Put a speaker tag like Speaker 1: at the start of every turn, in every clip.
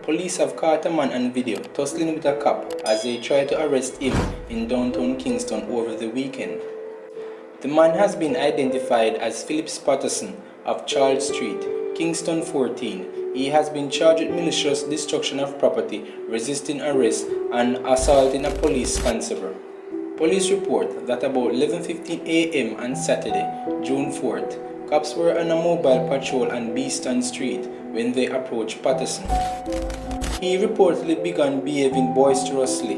Speaker 1: Police have caught a man on video tussling with a cop as they try to arrest him in downtown Kingston over the weekend. The man has been identified as Phillips Patterson of Charles Street, Kingston 14. He has been charged with malicious destruction of property, resisting arrest, and assaulting a police constable. Police report that about 11:15 a.m. on Saturday, June 4th, cops were on a mobile patrol on Beeston Street when they approached Patterson. He reportedly began behaving boisterously.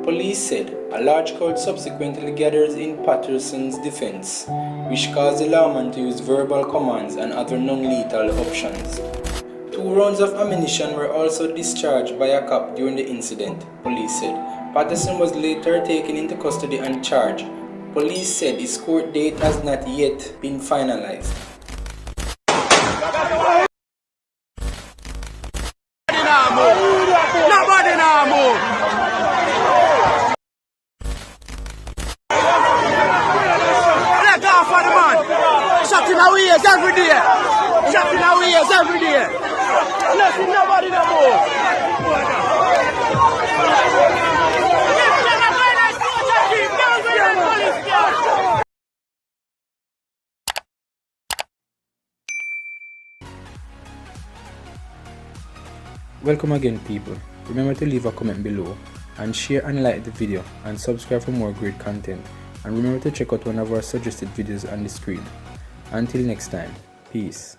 Speaker 1: Police said a large crowd subsequently gathered in Patterson's defense, which caused the lawman to use verbal commands and other non-lethal options. 2 rounds of ammunition were also discharged by a cop during the incident, police said. Patterson was later taken into custody and charged. Police said his court date has not yet been finalized.
Speaker 2: Nobody now move. Let go for the man. Shot in our ears every day. Shot in our ears every day. Nothing, nobody now move.
Speaker 1: Welcome again, people. Remember to leave a comment below and share and like the video and subscribe for more great content, and remember to check out one of our suggested videos on the screen. Until next time, peace.